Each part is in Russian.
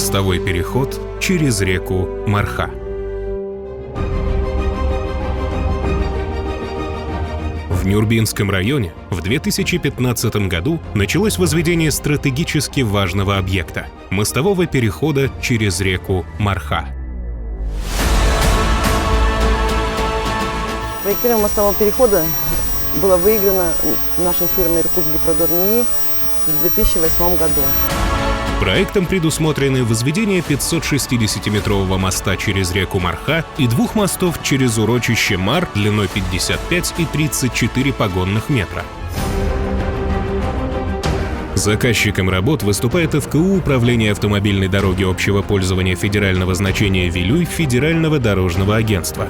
мостовой переход через реку Марха. В Нюрбинском районе в 2015 году началось возведение стратегически важного объекта – мостового перехода через реку Марха. Проектирование мостового перехода было выиграно нашей фирмой «Иркутск-Гипродор НИИ» в 2008 году. Проектом предусмотрены возведение 560-метрового моста через реку Марха и двух мостов через урочище Мар длиной 55 и 34 погонных метра. Заказчиком работ выступает ФКУ Управление автомобильной дороги общего пользования федерального значения «Вилюй» Федерального дорожного агентства.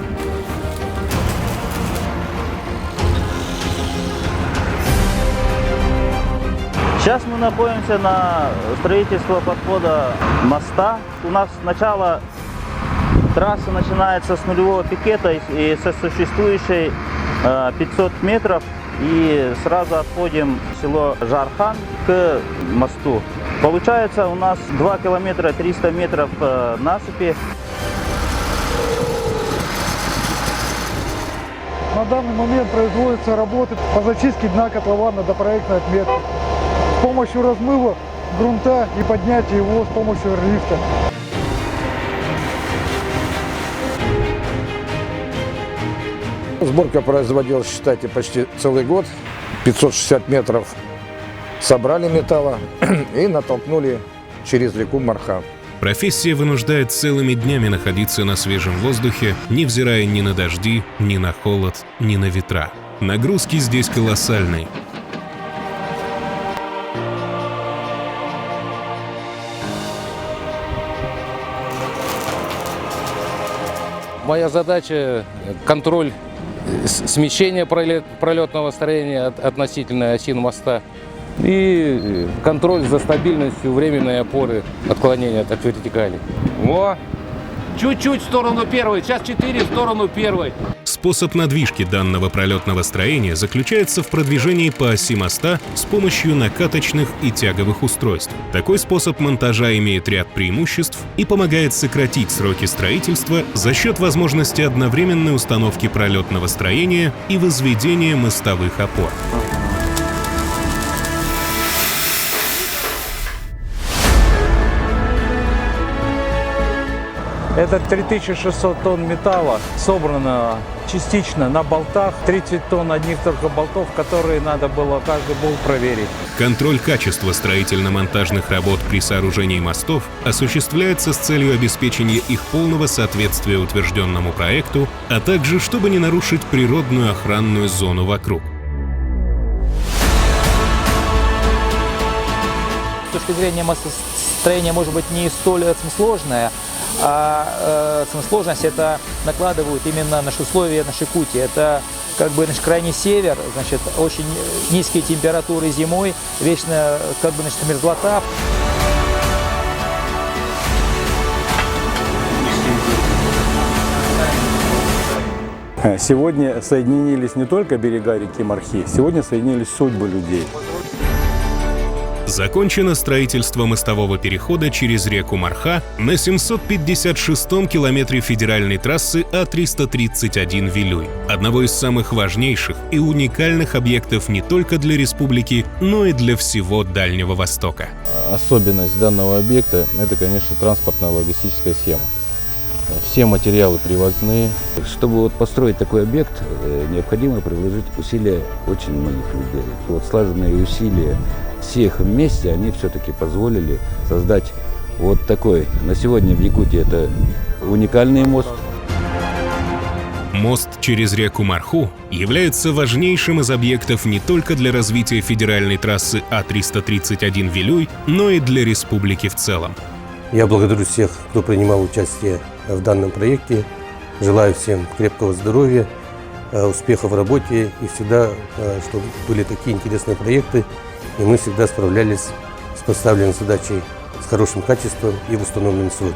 Сейчас мы находимся на строительстве подхода моста. У нас начало трассы начинается с нулевого пикета и со существующей 500 метров. И сразу отходим в село Жархан к мосту. Получается у нас 2 километра 300 метров насыпи. На данный момент производятся работы по зачистке дна котлована до проектной отметки с помощью размыва грунта и поднятия его с помощью лифта. Сборка производилась, считайте, почти целый год. 560 метров собрали металла и натолкнули через реку Марха. Профессия вынуждает целыми днями находиться на свежем воздухе, невзирая ни на дожди, ни на холод, ни на ветра. Нагрузки здесь колоссальные. Моя задача – контроль смещения пролетного строения относительно осин моста и контроль за стабильностью временной опоры отклонения от вертикали. О, чуть-чуть в сторону первой, сейчас 4 в сторону первой. Способ надвижки данного пролетного строения заключается в продвижении по оси моста с помощью накаточных и тяговых устройств. Такой способ монтажа имеет ряд преимуществ и помогает сократить сроки строительства за счет возможности одновременной установки пролетного строения и возведения мостовых опор. Это 3600 тонн металла, собрано частично на болтах, 30 тонн одних только болтов, которые надо было каждый болт проверить. Контроль качества строительно-монтажных работ при сооружении мостов осуществляется с целью обеспечения их полного соответствия утвержденному проекту, а также чтобы не нарушить природную охранную зону вокруг. С точки зрения мостостроения может быть не столь сложная, а сложность это накладывают именно наши условия, наши Якутии. Это как бы наш крайний север, значит, очень низкие температуры зимой, вечно как бы мерзлота. Сегодня соединились не только берега реки Мархи, сегодня соединились судьбы людей. Закончено строительство мостового перехода через реку Марха на 756-м километре федеральной трассы А-331 Вилюй, одного из самых важнейших и уникальных объектов не только для республики, но и для всего Дальнего Востока. Особенность данного объекта – это, конечно, транспортно-логистическая схема. Все материалы привозные. Чтобы построить такой объект, необходимо приложить усилия очень многих людей. Слаженные усилия всех вместе, они все-таки позволили создать вот такой. На сегодня в Якутии это уникальный мост. Мост через реку Марху является важнейшим из объектов не только для развития федеральной трассы А-331 Вилюй, но и для республики в целом. Я благодарю всех, кто принимал участие в данном проекте. Желаю всем крепкого здоровья, успехов в работе и всегда, чтобы были такие интересные проекты, и мы всегда справлялись с поставленной задачей с хорошим качеством и в установленные сроки.